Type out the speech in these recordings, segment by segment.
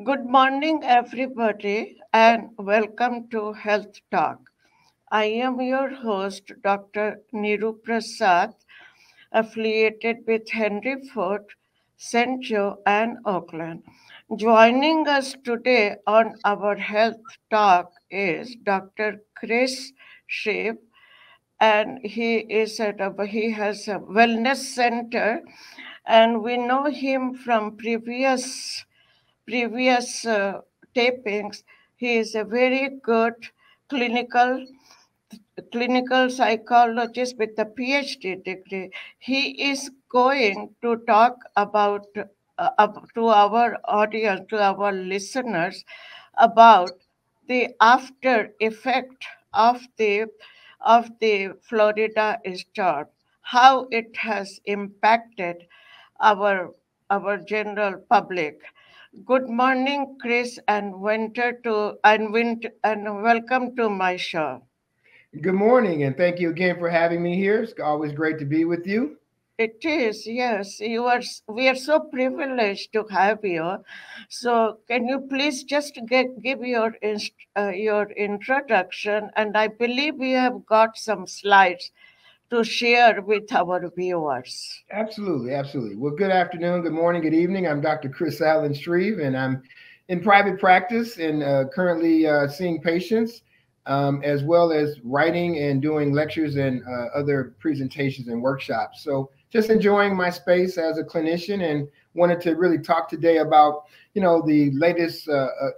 Good morning, everybody, and welcome to Health Talk. I am your host, Dr. Niru Prasad, affiliated with Henry Ford, St. Joe, and Oakland. Joining us today on our Health Talk is Dr. Chris Shreve, and he has a wellness center, and we know him from previous tapings. He is a very good clinical clinical psychologist with a PhD degree. He is going to talk about to our audience, to our listeners, about the after effect of the Florida storm, how it has impacted our our general public. Good morning, Chris, and welcome to my show. Good morning, and thank you again for having me here. It's always great to be with you. It is, yes. We are so privileged to have you. So, can you please just give your introduction? And I believe we have got some slides to share with our viewers. Absolutely, absolutely. Well, good afternoon, good morning, good evening. I'm Dr. Chris Allen Shreve, and I'm in private practice and currently seeing patients, as well as writing and doing lectures and other presentations and workshops. So, just enjoying my space as a clinician, and wanted to really talk today about the latest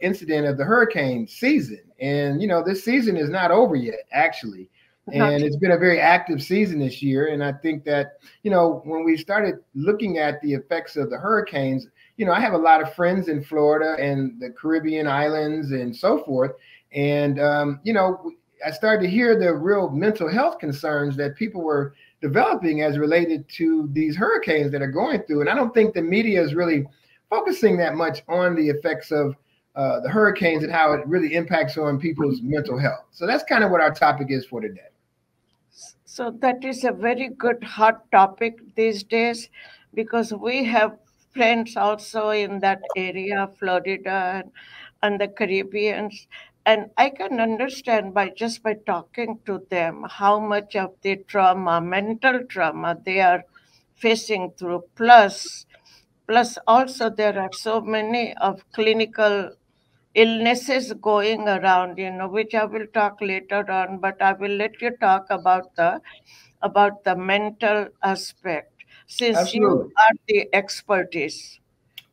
incident of the hurricane season. And this season is not over yet, actually. Not And it's been a very active season this year. And I think that when we started looking at the effects of the hurricanes, I have a lot of friends in Florida and the Caribbean islands and so forth. And, I started to hear the real mental health concerns that people were developing as related to these hurricanes that are going through. And I don't think the media is really focusing that much on the effects of the hurricanes and how it really impacts on people's mental health. So that's kind of what our topic is for today. So that is a very good hot topic these days because we have friends also in that area, Florida and the Caribbean. And I can understand by talking to them how much of the trauma, mental trauma they are facing through. Plus also there are so many of clinical illnesses going around, which I will talk later on, but I will let you talk about the mental aspect since you Absolutely. are the expertise.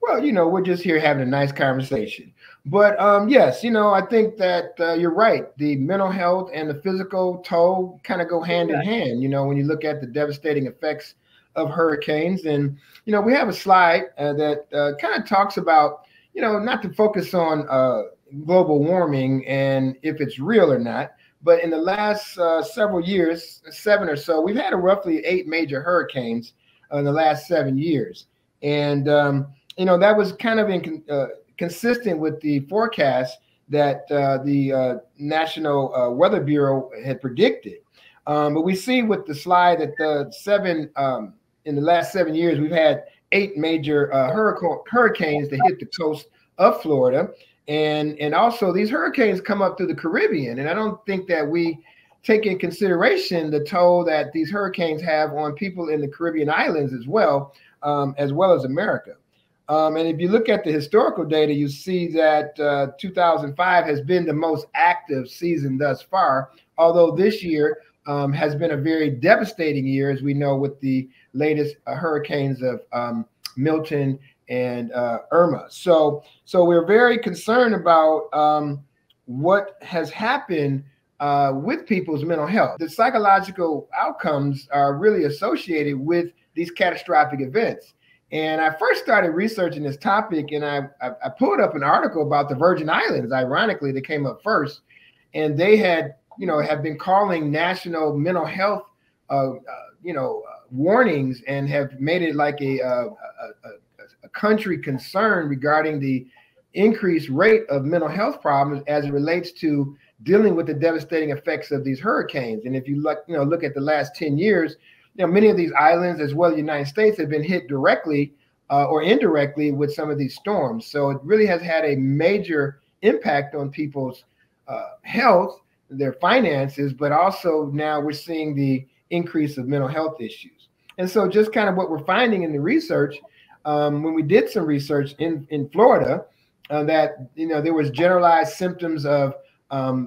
Well, we're just here having a nice conversation. But yes, I think that you're right. The mental health and the physical toll kind of go hand in Right. hand, when you look at the devastating effects of hurricanes. And, we have a slide that kind of talks about, not to focus on global warming and if it's real or not. But in the last several years, seven or so, we've had a roughly 8 major hurricanes in the last 7 years. And, that was kind of consistent with the forecast that the National Weather Bureau had predicted. But we see with the slide that in the last 7 years, we've had 8 major hurricanes that hit the coast of Florida. And also these hurricanes come up through the Caribbean. And I don't think that we take in consideration the toll that these hurricanes have on people in the Caribbean islands as well as America. And if you look at the historical data, you see that 2005 has been the most active season thus far, although this year has been a very devastating year, as we know, with the latest hurricanes of Milton and Irma. So we're very concerned about what has happened with people's mental health. The psychological outcomes are really associated with these catastrophic events. And I first started researching this topic, and I pulled up an article about the Virgin Islands. Ironically, they came up first, and they have been calling national mental health, warnings, and have made it like a country concern regarding the increased rate of mental health problems as it relates to dealing with the devastating effects of these hurricanes. And if you look at the last 10 years, many of these islands, as well as the United States, have been hit directly or indirectly with some of these storms. So it really has had a major impact on people's health, their finances, but also now we're seeing the increase of mental health issues. And so just kind of what we're finding in the research, when we did some research in Florida, that there was generalized symptoms of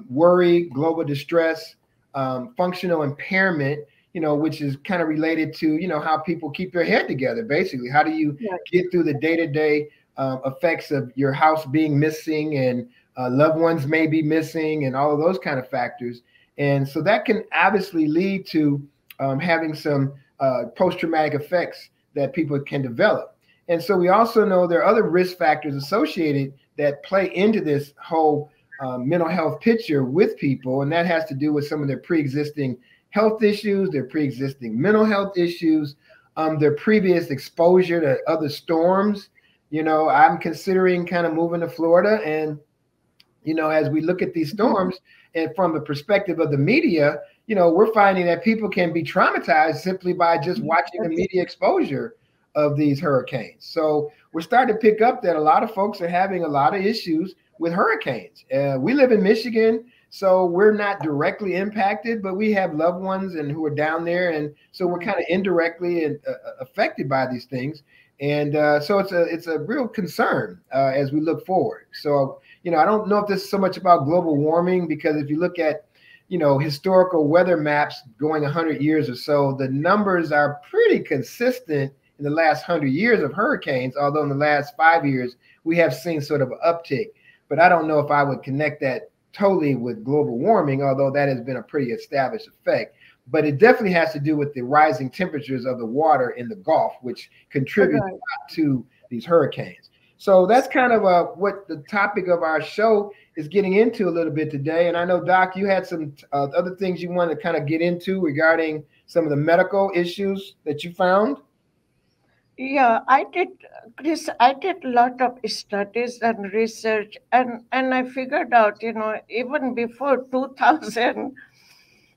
worry, global distress, functional impairment, which is kind of related to, how people keep their head together, basically. How do you get through the day-to-day effects of your house being missing and loved ones may be missing and all of those kind of factors. And so that can obviously lead to having some post-traumatic effects that people can develop. And so we also know there are other risk factors associated that play into this whole mental health picture with people. And that has to do with some of their pre-existing health issues, their pre-existing mental health issues, their previous exposure to other storms. I'm considering kind of moving to Florida, and as we look at these storms and from the perspective of the media, we're finding that people can be traumatized simply by just watching the media exposure of these hurricanes. So we're starting to pick up that a lot of folks are having a lot of issues with hurricanes. We live in Michigan, so we're not directly impacted, but we have loved ones and who are down there. And so we're kind of indirectly affected by these things. And so it's a real concern as we look forward. So, I don't know if this is so much about global warming, because if you look at, historical weather maps going 100 years or so, the numbers are pretty consistent in the last 100 years of hurricanes, although in the last 5 years, we have seen sort of an uptick. But I don't know if I would connect that totally with global warming, although that has been a pretty established effect. But it definitely has to do with the rising temperatures of the water in the Gulf, which contribute a lot to these hurricanes. So that's kind of what the topic of our show is getting into a little bit today. And I know, Doc, you had some other things you wanted to kind of get into regarding some of the medical issues that you found. Yeah, I did, Chris. I did a lot of studies and research, and I figured out, even before 2000,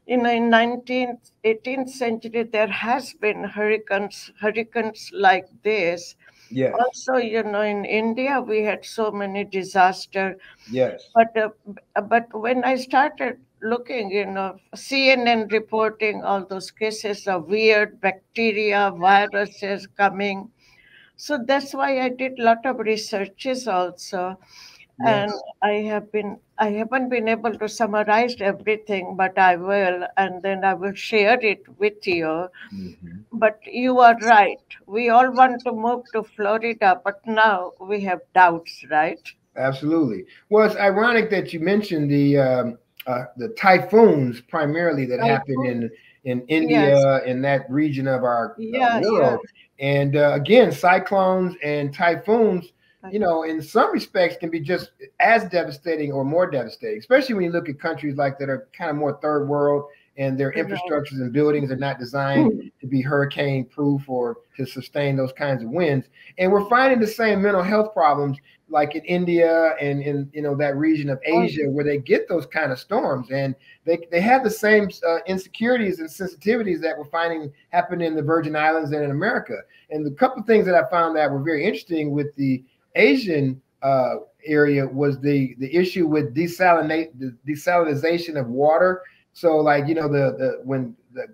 in 19th, 18th century, there has been hurricanes like this. Yes. Also, in India, we had so many disasters. Yes. But when I started looking, CNN reporting all those cases of weird bacteria, viruses coming. So that's why I did a lot of researches also. And Yes. I haven't been able to summarize everything, but I will, and then I will share it with you. Mhm. But you are right. We all want to move to Florida, but now we have doubts, right? Absolutely. Well, it's ironic that you mentioned the typhoons primarily that happen Typhoon? in Yes. India, in that region of our Yeah, yeah. world. And again, cyclones and typhoons, in some respects can be just as devastating or more devastating, especially when you look at countries like that are kind of more third world and their Right. infrastructures and buildings are not designed to be hurricane proof or to sustain those kinds of winds. And we're finding the same mental health problems like in India and in that region of Oh, Asia where they get those kind of storms, and they have the same insecurities and sensitivities that we're finding happen in the Virgin Islands and in America. And the couple of things that I found that were very interesting with the Asian area was the issue with the desalinization of water. So like the when the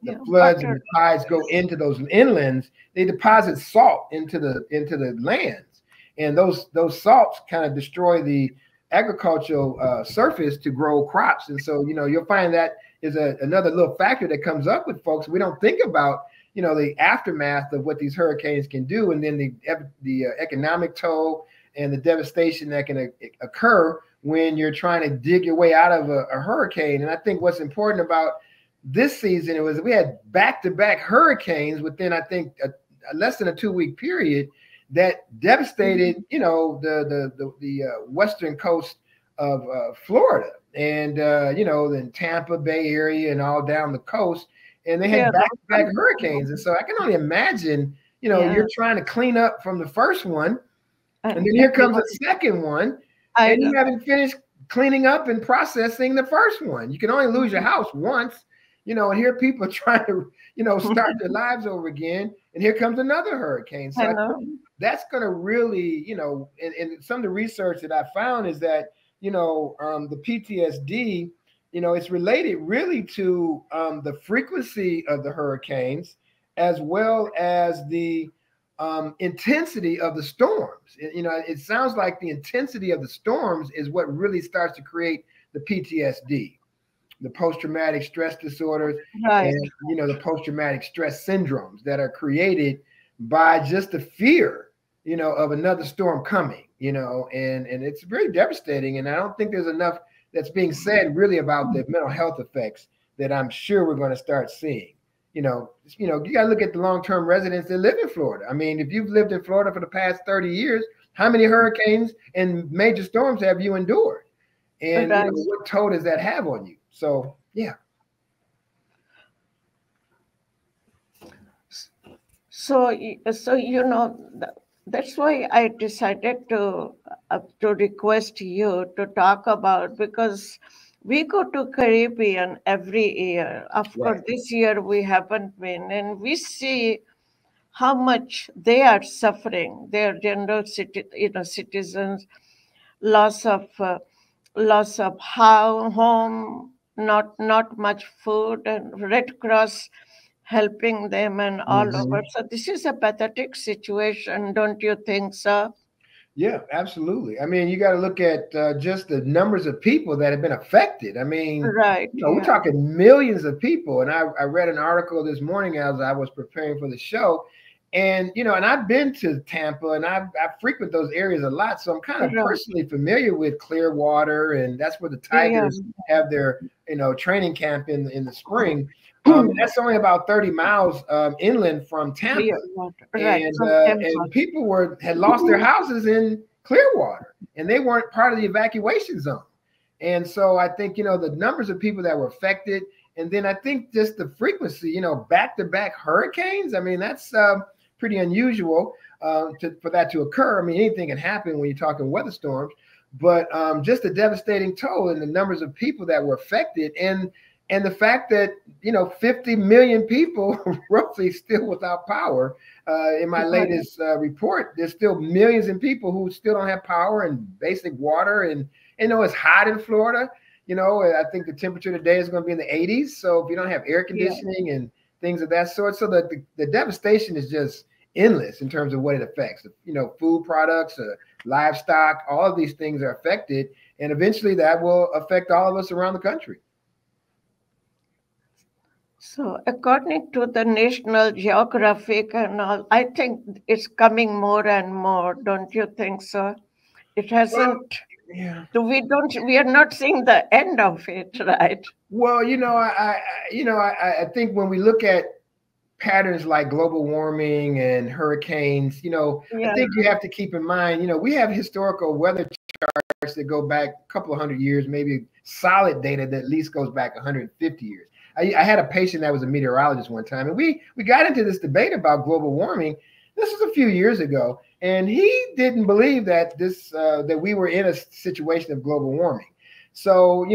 yeah. floods and Water the tides go losses. into those inlands, they deposit salt into the lands, and those salts kind of destroy the agricultural surface to grow crops. And so you'll find that is another little factor that comes up with folks. We don't think about the aftermath of what these hurricanes can do, and then the economic toll and the devastation that can occur when you're trying to dig your way out of a hurricane. And I think what's important about this season, it was we had back-to-back hurricanes within, I think, less than a 2-week period that devastated, the western coast of Florida and, then Tampa Bay area and all down the coast. And they had Yeah, back-to-back hurricanes. And so I can only imagine, yeah. you're trying to clean up from the first one, and And then here comes a second one, I and you know. haven't finished cleaning up and processing the first one. You can only lose your house once. And here people are trying to, start their lives over again. And here comes another hurricane. So I I know. think that's going to really, and some of the research that I found is that, the PTSD, it's related really to the frequency of the hurricanes as well as the intensity of the storms. It sounds like the intensity of the storms is what really starts to create the PTSD, the post-traumatic stress disorders, Right. and the post-traumatic stress syndromes that are created by just the fear, of another storm coming, and it's very devastating. And I don't think there's enough that's being said really about the mental health effects that I'm sure we're going to start seeing. You got to look at the long-term residents that live in Florida. I mean, if you've lived in Florida for the past 30 years, how many hurricanes and major storms have you endured? And Right. what toll does that have on you? So, yeah. So, that's why I decided to request you to talk about, because we go to Caribbean every year. Of course, Right. this year we haven't been, and we see how much they are suffering. Their citizens, loss of home, not much food, and Red Cross helping them and all over. Mhm. So this is a pathetic situation, don't you think so? Yeah, absolutely. I mean, you got to look at just the numbers of people that have been affected. I mean, Right. we're Yeah. talking millions of people. And I read an article this morning as I was preparing for the show. And, and I've been to Tampa and I frequent those areas a lot. So I'm kind of Right. personally familiar with Clearwater. And that's where the Yeah. Tigers have their, training camp in the spring. That's only about 30 miles inland from Tampa, Clear water. Right. and From and Tampa. people had lost their houses in Clearwater, and they weren't part of the evacuation zone. And so I think the numbers of people that were affected, and then I think just the frequency, back to back hurricanes. I mean, that's pretty unusual for that to occur. I mean, anything can happen when you're talking weather storms, but just a devastating toll and the numbers of people that were affected, and the fact that 50 million people roughly still without power. In my Right. latest report, there's still millions of people who still don't have power and basic water. And it's hot in Florida. I think the temperature today is going to be in the 80s. So if you don't have air Yeah. conditioning and things of that sort, so the devastation is just endless in terms of what it affects. Food products, livestock, all of these things are affected, and eventually that will affect all of us around the country. So according to the National Geographic and all, I think it's coming more and more. Don't you think so? It Well, hasn't. yeah. We are not seeing the end of it, right? Well, I think when we look at patterns like global warming and hurricanes, I Yeah. think you have to keep in mind, we have historical weather charts that go back a couple of hundred years, maybe solid data that at least goes back 150 years. I had a patient that was a meteorologist one time, and we got into this debate about global warming. This was a few years ago, and he didn't believe that that we were in a situation of global warming. So,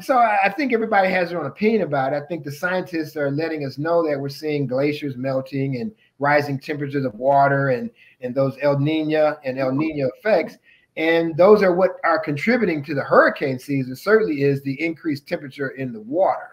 so I think everybody has their own opinion about it. I think the scientists are letting us know that we're seeing glaciers melting and rising temperatures of water and those El Nino effects. And those are what are contributing to the hurricane season, certainly is the increased temperature in the water.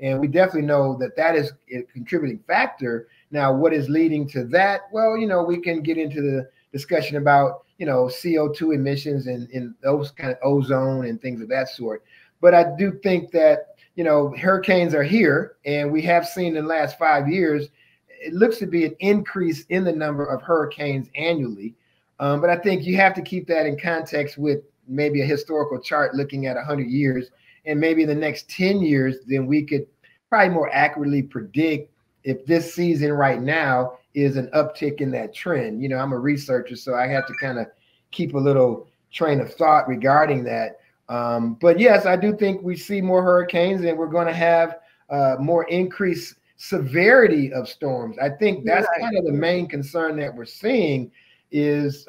And we definitely know that that is a contributing factor. Now, what is leading to that? Well, we can get into the discussion about, CO2 emissions and those kind of ozone and things of that sort. But I do think that, hurricanes are here, and we have seen in the last 5 years, it looks to be an increase in the number of hurricanes annually. But I think you have to keep that in context with maybe a historical chart looking at 100 years, and maybe in the next 10 years, then we could probably more accurately predict if this season right now is an uptick in that trend. I'm a researcher, so I have to kind of keep a little train of thought regarding that. But yes, I do think we see more hurricanes, and we're going to have more increased severity of storms. I think that's Right. kind of the main concern that we're seeing is,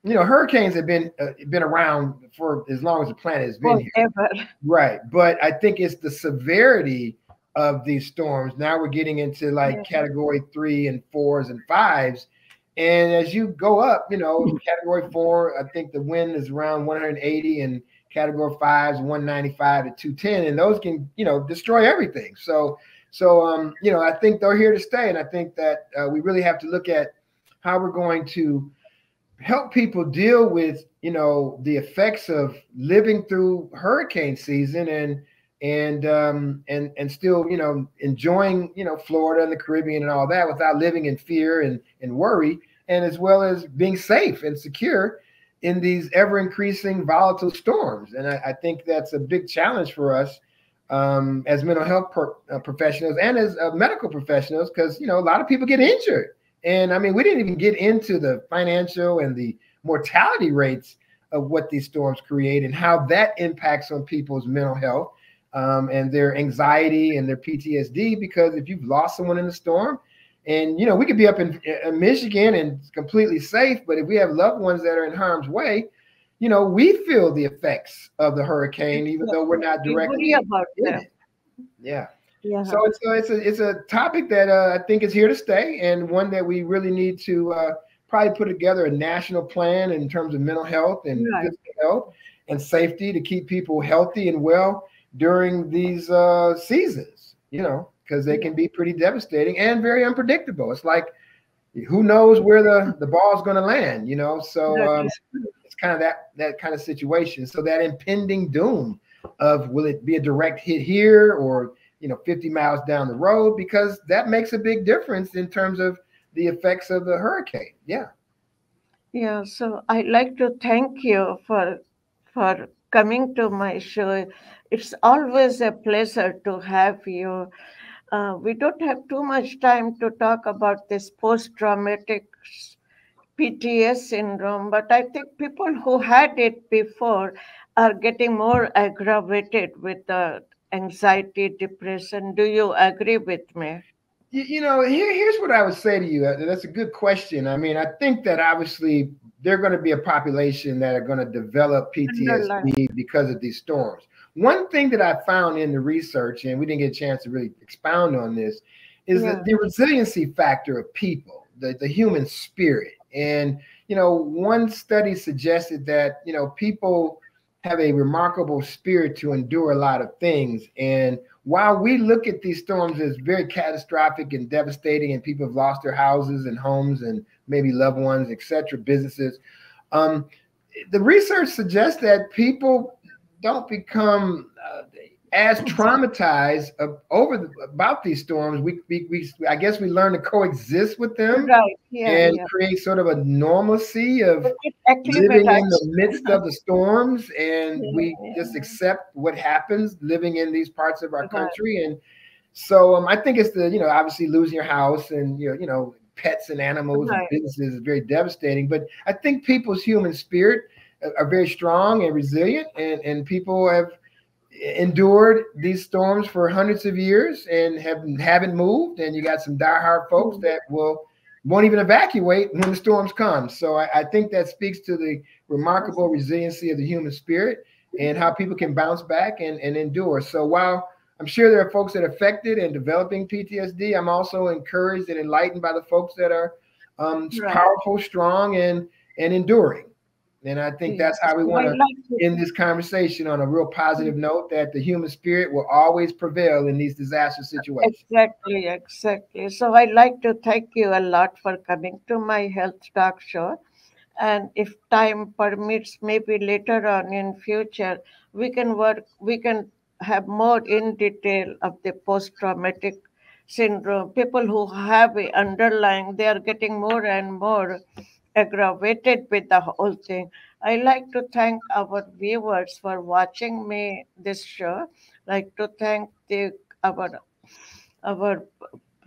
hurricanes have been around for as long as the planet has been here. Forever. Right. But I think it's the severity of these storms. Now we're getting into like Yeah. category 3 and 4s and 5s. And as you go up, category 4, I think the wind is around 180, and category 5 is 195 to 210, and those can, destroy everything. So I think they're here to stay, and I think that we really have to look at how we're going to help people deal with, the effects of living through hurricane season, and still, enjoying, Florida and the Caribbean and all that without living in fear and worry, and as well as being safe and secure in these ever increasing volatile storms. And I think that's a big challenge for us, as mental health professionals and as medical professionals, because, a lot of people get injured. And I mean, we didn't even get into the financial and the mortality rates of what these storms create and how that impacts on people's mental health, and their anxiety and their PTSD. Because if you've lost someone in the storm, and, we could be up in Michigan and completely safe, but if we have loved ones that are in harm's way, we feel the effects of the hurricane, even though we're not We worry directly about in them. it. Yeah. Yeah. So it's a topic that I think is here to stay, and one that we really need to probably put together a national plan in terms of mental health and Right. physical health and safety to keep people healthy and well during these seasons, because they can be pretty devastating and very unpredictable. It's like, who knows where the ball is going to land, So That is true. it's kind of that kind of situation. So that impending doom of, will it be a direct hit here or 50 miles down the road, because that makes a big difference in terms of the effects of the hurricane. Yeah. Yeah. So I'd like to thank you for coming to my show. It's always a pleasure to have you. We don't have too much time to talk about this post-traumatic PTS syndrome, but I think people who had it before are getting more aggravated with the anxiety, depression. Do you agree with me? Here's what I would say to you. That's a good question. I mean, I think that obviously they're going to be a population that are going to develop Underline. PTSD because of these storms. One thing that I found in the research, and we didn't get a chance to really expound on this, is Yeah. that the resiliency factor of people, the human spirit. And, one study suggested that, people have a remarkable spirit to endure a lot of things. And while we look at these storms as very catastrophic and devastating, and people have lost their houses and homes and maybe loved ones, etc., businesses, the research suggests that people don't become as traumatized about these storms. We I guess we learn to coexist with them Right. Yeah. and Yeah. create sort of a normalcy of But it living in the acclimatize. midst of the storms, and Yeah. we just accept what happens living in these parts of our Right. country. And so I think it's obviously losing your house and pets and animals and Right. businesses is very devastating. But I think people's human spirit are very strong and resilient, and people have endured these storms for hundreds of years and haven't moved. And you got some diehard folks that won't even evacuate when the storms come. So I think that speaks to the remarkable resiliency of the human spirit and how people can bounce back and endure. So while I'm sure there are folks that are affected and developing PTSD, I'm also encouraged and enlightened by the folks that are Right. powerful, strong, and enduring. And I think Yeah. that's how we So I want to like to. end this conversation, on a real positive note, that the human spirit will always prevail in these disaster situations. Exactly, exactly. So I like to thank you a lot for coming to my health talk show. And if time permits, maybe later on in future, we can have more in detail of the post-traumatic syndrome. People who have a underlying, they are getting more and more aggravated with the whole thing. I like to thank our viewers for watching me this show. Like to thank our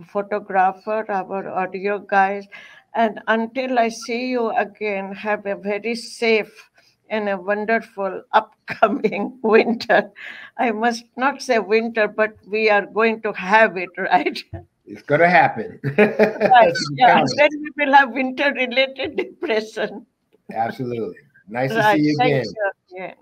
photographer, our audio guys. And until I see you again, have a very safe and a wonderful upcoming winter. I must not say winter, but we are going to have it, right? It's going to happen. You Right. can Yeah. count on Then we will have winter related depression. it. Absolutely. Nice to see Right. you Thank again. you again.